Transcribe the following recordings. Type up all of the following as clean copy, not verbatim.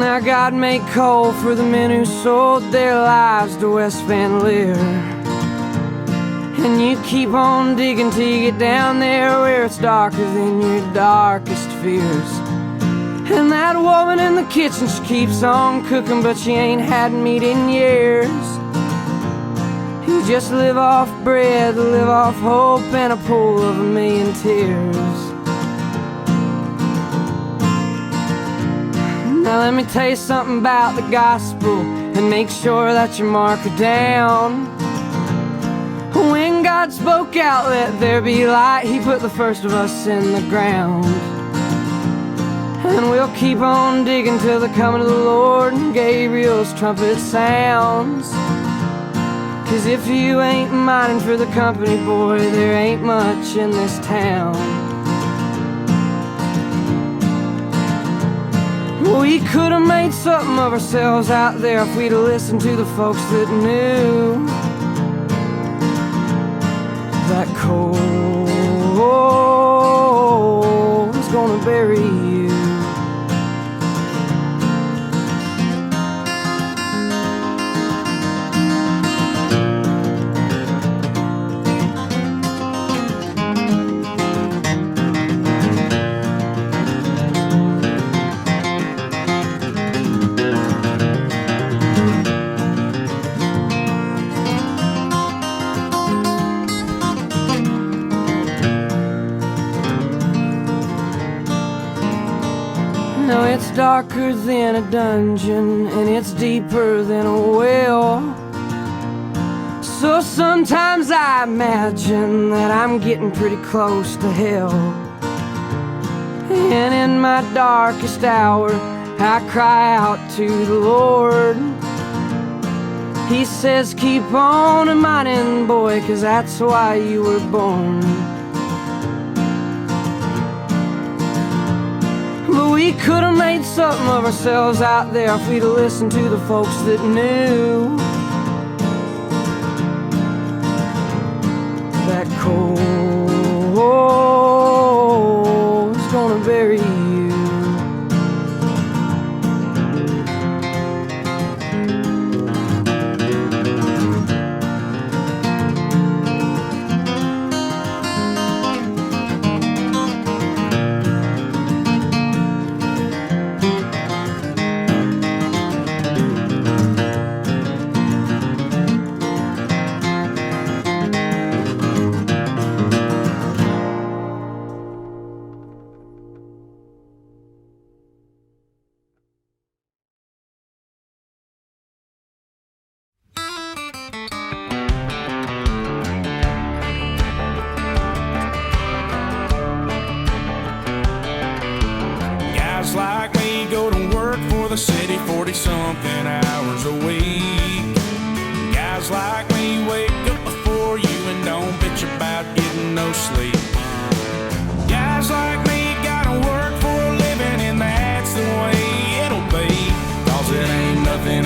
Now God make coal for the men who sold their lives to West Van Leer. And you keep on digging till you get down there where it's darker than your darkest fears. And that woman in the kitchen, she keeps on cooking, but she ain't had meat in years. You just live off bread, live off hope, and a pool of a million tears. Now let me tell you something about the gospel, and make sure that you mark it down. When God spoke out, let there be light, He put the first of us in the ground. And we'll keep on digging till the coming of the Lord and Gabriel's trumpet sounds. 'Cause if you ain't mining for the company, boy, there ain't much in this town. We could have made something of ourselves out there if we'd have listened to the folks that knew that coal is gonna bury you. Now it's darker than a dungeon, and it's deeper than a well. So sometimes I imagine that I'm getting pretty close to hell. And in my darkest hour, I cry out to the Lord. He says, keep on mining, boy, 'cause that's why you were born. But we could have made something of ourselves out there if we'd have listened to the folks that knew that coal is gonna bury you. Like me go to work for the city 40-something hours a week. Guys like me wake up before you and don't bitch about getting no sleep. Guys like me gotta work for a living, and that's the way it'll be. 'Cause it ain't nothing,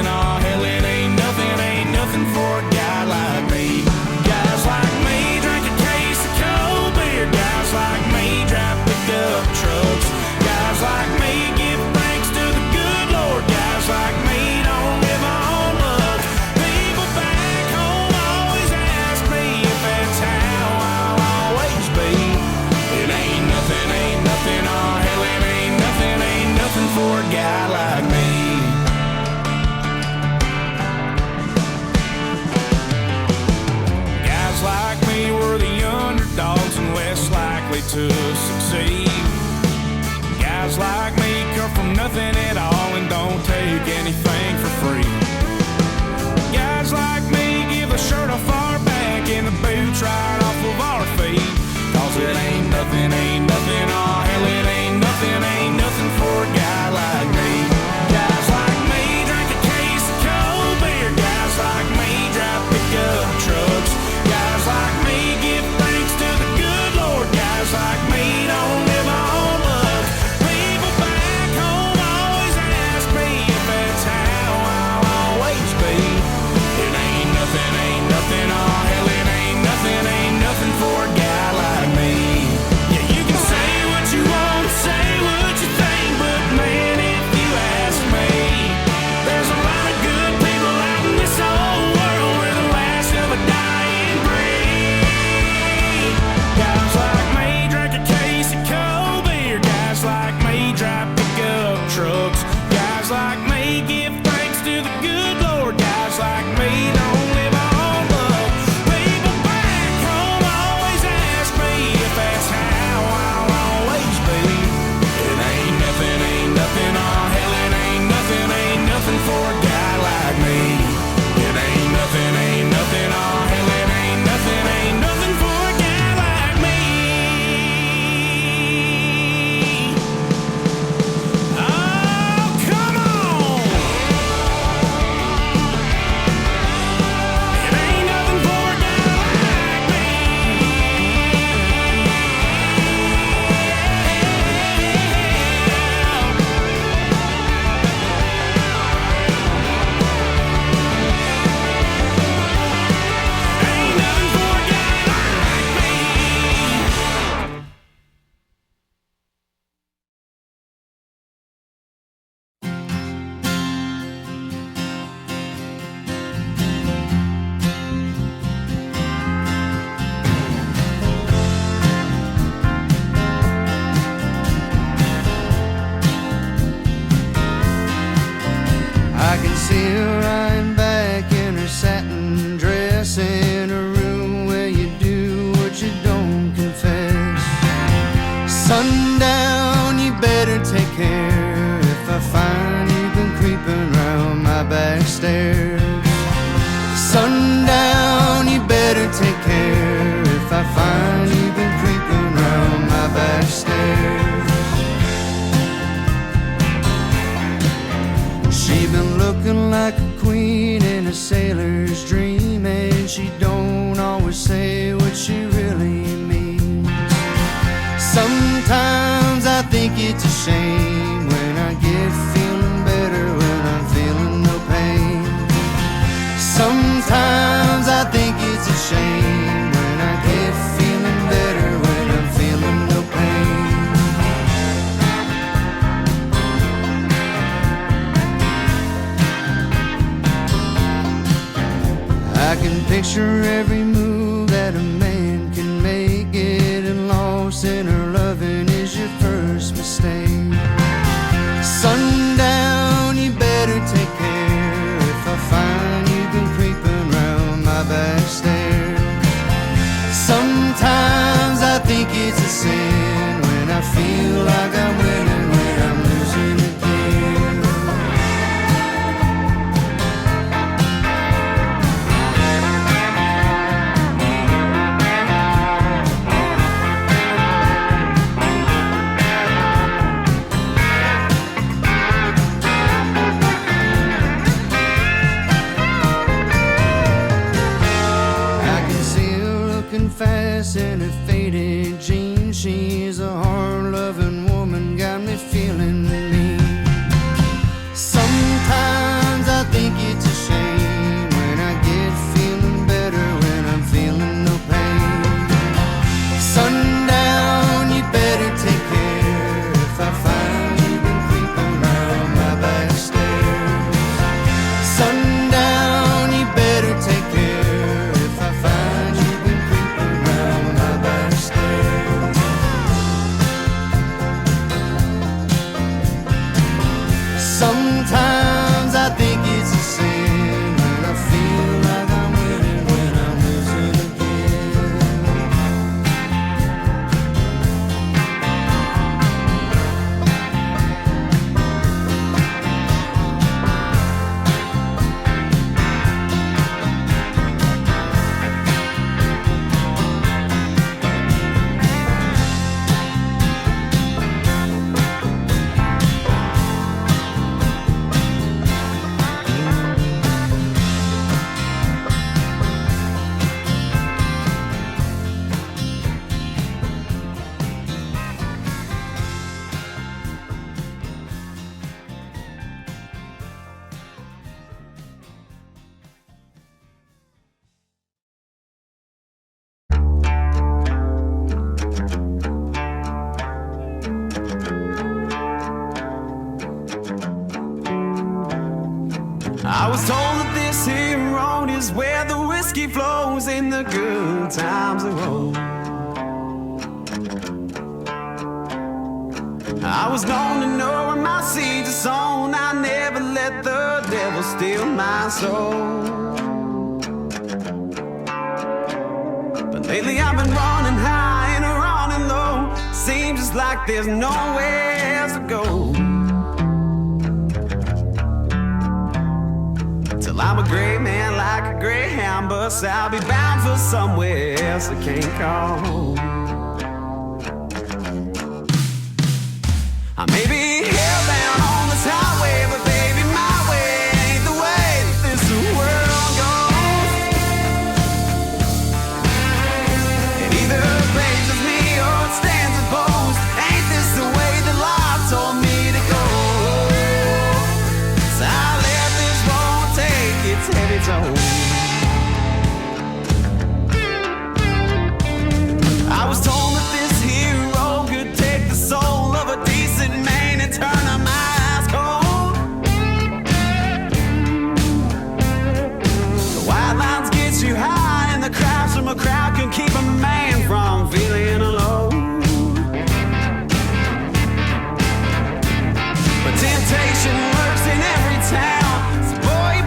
oh hell it ain't nothing for a guy like me. Guys like me drink a case of cold beer. Guys like me drive pickup trucks. Guys like me give thanks to the good Lord. Guys like me don't live on luck. People back home always ask me if that's how I'll always be. It ain't nothing, oh hell it ain't nothing for a guy like me. Guys like me were the underdogs and less likely to succeed. Guys like me come from nothing at all and don't take anything for free. Guys like me give the shirt off our back and the boots right off of our feet. 'Cause it ain't nothing, oh hell it ain't nothing for a guy like me. Guys like me drink a case of cold beer. Guys like me drive pickup trucks. Guys like me give thanks to the good Lord. Guys like me don't live on luck. People back home always ask me if that's how I'll always be. It ain't nothing, oh hell it ain't nothing for a guy like me. Yeah, you can say what her lying back in her satin dress in a room where you do what you don't confess. Sundown, you better take care if I find you've been creeping round my back stairs. Sundown, you better take care if I find you've been creeping round my back stairs. She been looking like a queen in a sailor's dream, and she don't always say what she really means. Sometimes I think it's a shame when I get feeling better when I'm feeling no pain. Sometimes I think it's a shame when I get feeling better when I'm feeling no pain. I can picture every move that a man can make. Getting lost in her loving is your first mistake. Sundown, you better take care if I find you've been creeping round my back stairs. Sometimes I think it's a sin when I feel like I'm winning when I'm losing again. Fast in her faded jeans, she's a hard-loving woman, got me feeling mean. Sometimes I think it's a shame when I get feeling better when I'm feeling no pain. Sundown, you better take care if I find you've been creeping round my back stairs. Sundown, you better take care if I find you've been creeping round my back stairs. Sometimes I think it's a sin when I feel like I'm winning when I'm losing I was told that this here road is where the whiskey flows and the good times are rolled. I was known to know where my seeds are sown. I never let the devil steal my soul. But lately I've been running high and running low. Seems just like there's nowhere else to go. I'm a gray man like a greyhound bus. I'll be bound for somewhere else I can't call home. I may be hellbound on this highway, but baby, my way ain't the way that this world goes. It either pleases me or it stands opposed. Ain't this the way that life told me to go? So I let this road take its heavy toll. I was told that this here road could take the soul of a decent man and turn them eyes cold. The white lines get you high, and the crowds from a crowd can keep a man from feeling alone. But temptation lurks in every town, so boy, you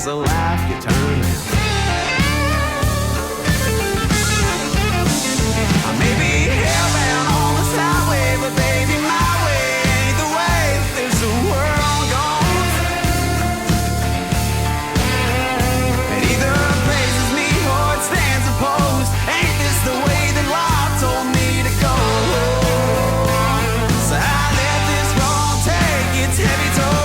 a life you turn down. I may be hellbound on this highway, but baby, my way ain't the way this world goes. It either praises me or it stands opposed. Ain't this the way that life told me to go? So I let this road take its heavy toll.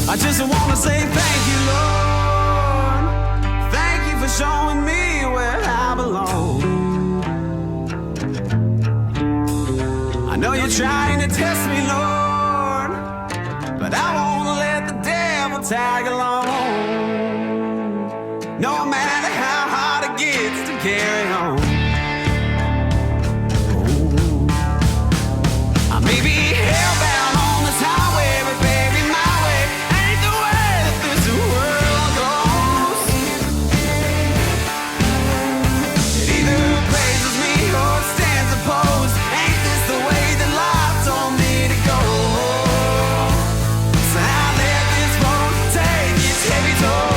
I just wanna say thank you, Lord. Thank you for showing me where I belong. I know you're trying to test me, Lord, but I won't let the devil tag along. No matter how hard it gets to carry on. I may be hellbound on this highway, but baby, my way ain't the way that this world goes. It either praises me or it stands opposed. Ain't this the way that life told me to go? So I let this road take its heavy toll.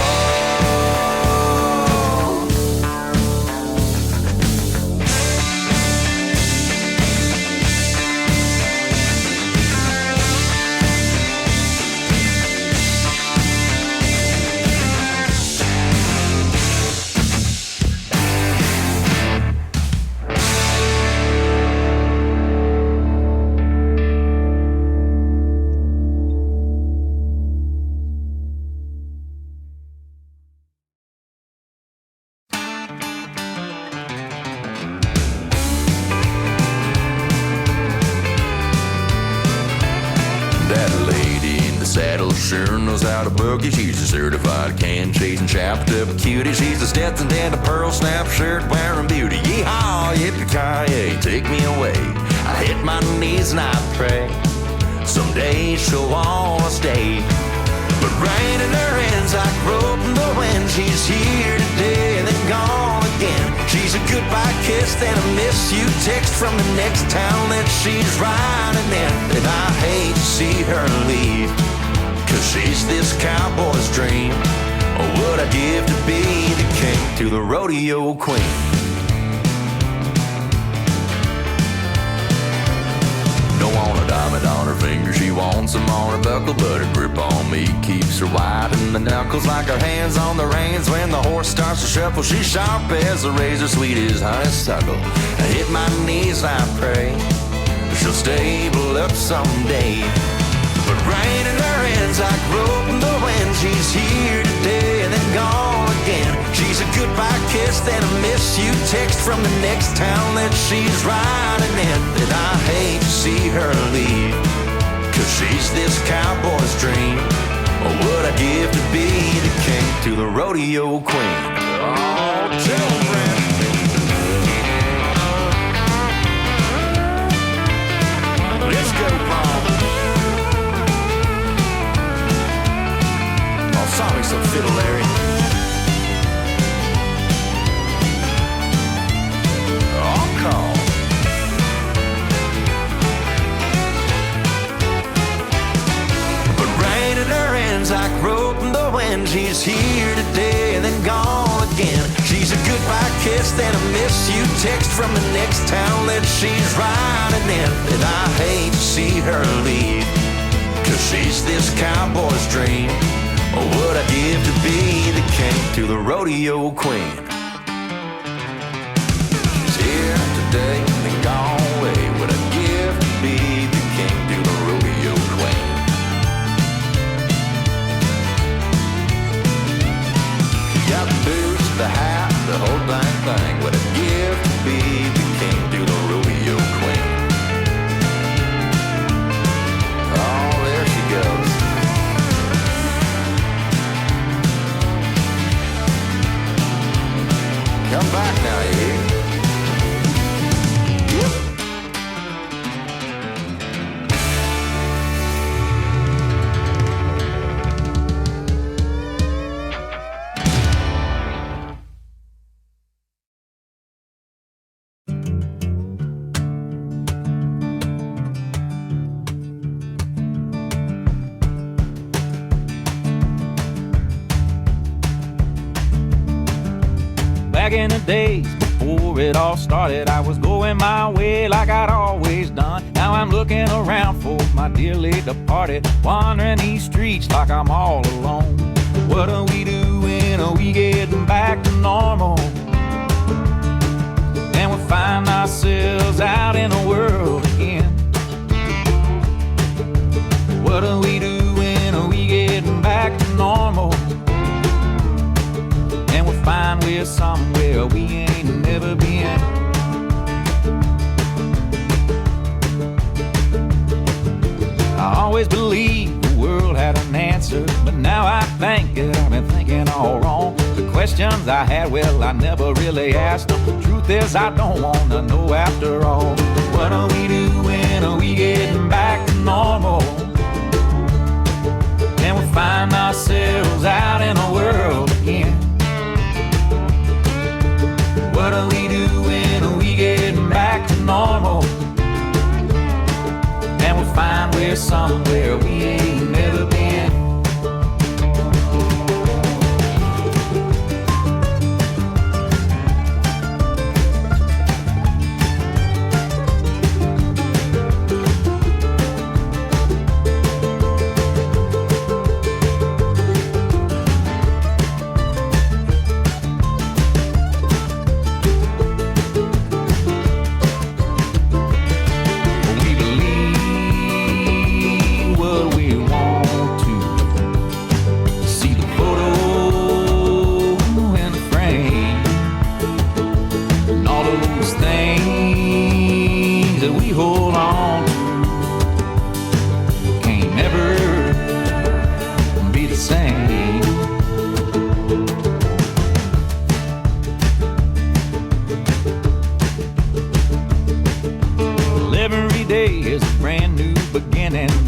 That lady in the saddle sure knows how to boogie. She's a certified can-chasing chopped up cutie. She's a Stetson and a pearl snap shirt wearing beauty. Yeehaw, yippee-ki-yay, take me away. I hit my knees and I pray someday she'll wanna stay. But rain in her hands like rope in the wind. She's here today and then gone again. She's a goodbye kiss, then a miss you text from the next town that she's riding in. And I hate to see her leave, 'cause she's this cowboy's dream. Oh, what I'd give to be the king to the rodeo queen. Don't want a diamond on her finger, she wants them on her buckle, but her grip on me keeps her wide in the knuckles. Like her hands on the reins when the horse starts to shuffle. She's sharp as a razor, sweet as honeysuckle. I hit my knees and I pray she'll stable up someday. But rain in her hands like rope in the wind. She's here today and then gone again. She's a goodbye kiss, then a miss you text from the next town that she's riding in. And I hate to see her leave, 'cause she's this cowboy's dream. Oh, what I'd give to be the king to the rodeo queen. Oh, children. Let's go, Paul. Oh, sorry, some fiddle, Larry. On call. But rain in her hands like rope in the wind. She's here today and then gone again. She's a goodbye kiss, then a miss you text from the next town that she's riding in. And I hate to see her leave, 'cause she's this cowboy's dream. Oh, what I'd give to be the king to the rodeo queen. She's here today and gone away. What I'd give to be the king to the rodeo queen. She got the boots, the hat, the whole dang thing. What I'd give to be the king to the rodeo queen. Oh, there she goes. Back in the days before it all started, I was going my way like I'd always done. Now I'm looking around for my dearly departed, wandering these streets like I'm all alone. What are we doing? Are we getting back to normal? And we find ourselves out in the world again. What are we doing? Are we getting back to normal? And we find we're somewhere we ain't never been. I always believed the world had an answer, but now I think that I've been thinking all wrong. The questions I had, well, I never really asked them. Truth is, I don't want to know after all. What are we doing? Are we getting back to normal? And we find ourselves out in the world again. What are we doing? Are we getting back to normal? And we find we're somewhere we ain't never been.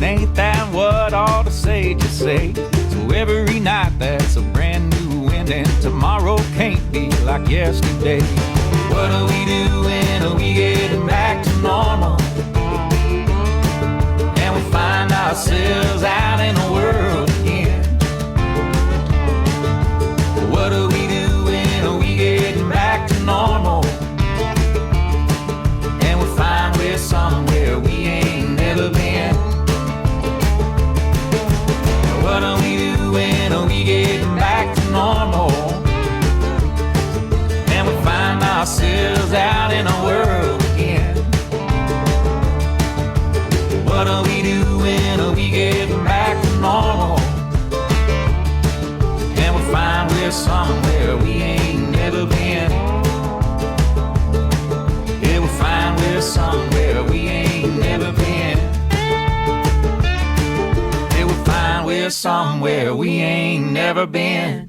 Ain't that what all the sages say? So every night that's a brand new ending. Tomorrow can't be like yesterday. What are we doing? Are we getting back to normal? And we find ourselves out in the world again. What are we doing? Are we getting back to normal? And we find we're somewhere we ain't never been. What are we doing? Are we getting back to normal? And we find ourselves out in the world again. What are we doing? Are we getting back to normal? And we find we're somewhere we ain't never been. Yeah, we find we're somewhere we ain't never been. We're somewhere we ain't never been.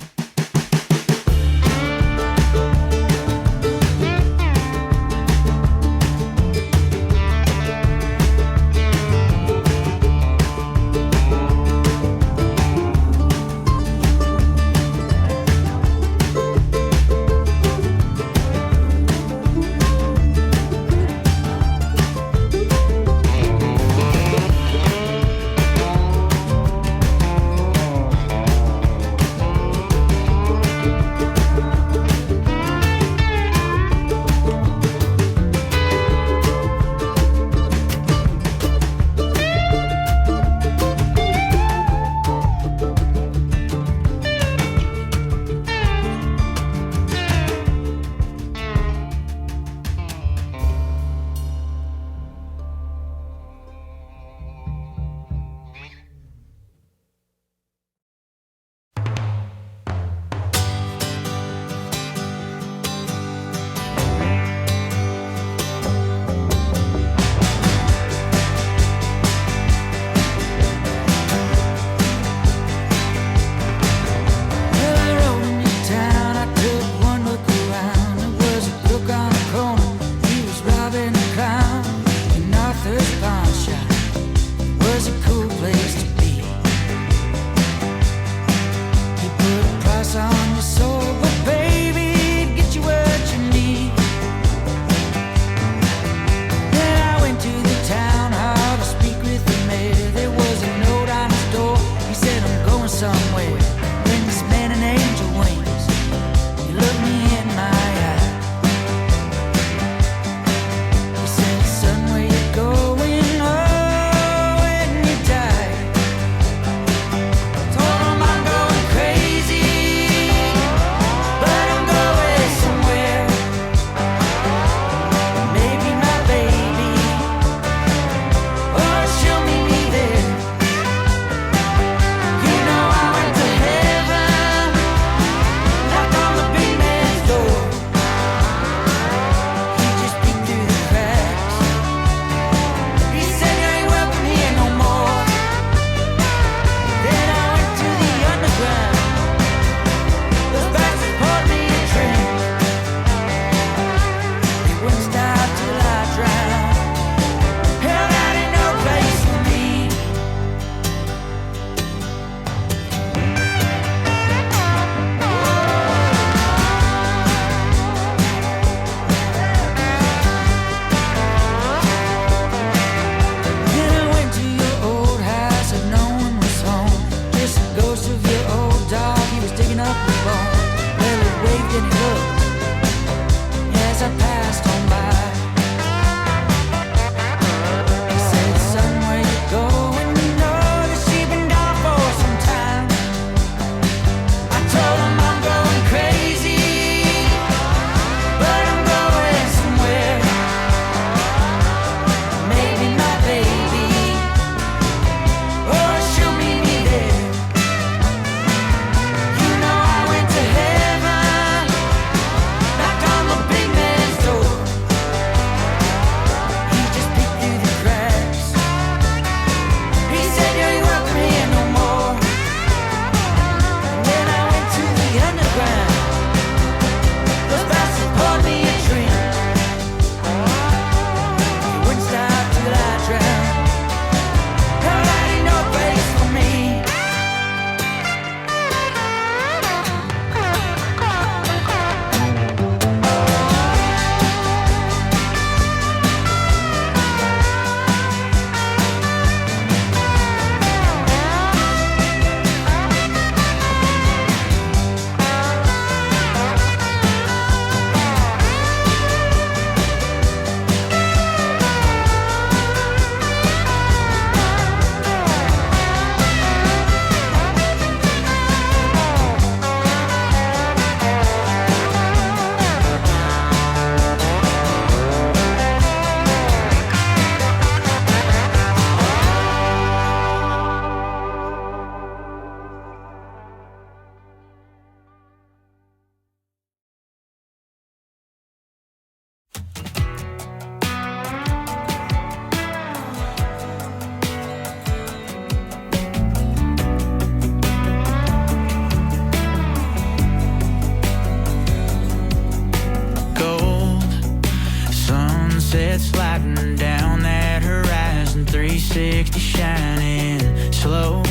sunset sliding down that horizon, 360 shining slow,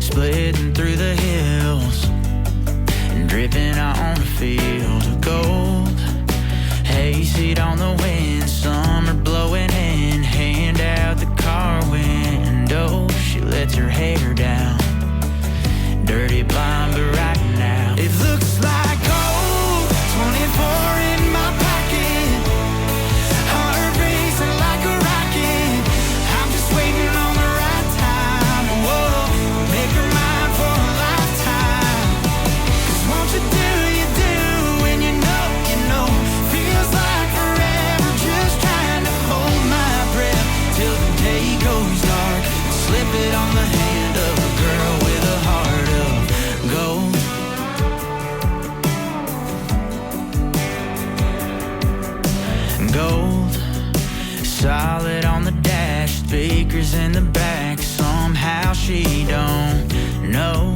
splitting through the hills and dripping on a field of gold. Hayseed on the wind, summer blowing in, hand out the car window. She lets her hair down, dirty blonde, but right now it looks like gold. 24 in my pocket, heart racing like a rocket. I'm just waiting on the right time. Whoa, make her mine for a lifetime. 'Cause won't you do, when you know, feels like forever. Just trying to hold my breath till the day goes dark. Slip it on the hand of a girl with a heart of gold. Gold, solid on the dash, speakers in the back. Somehow she don't know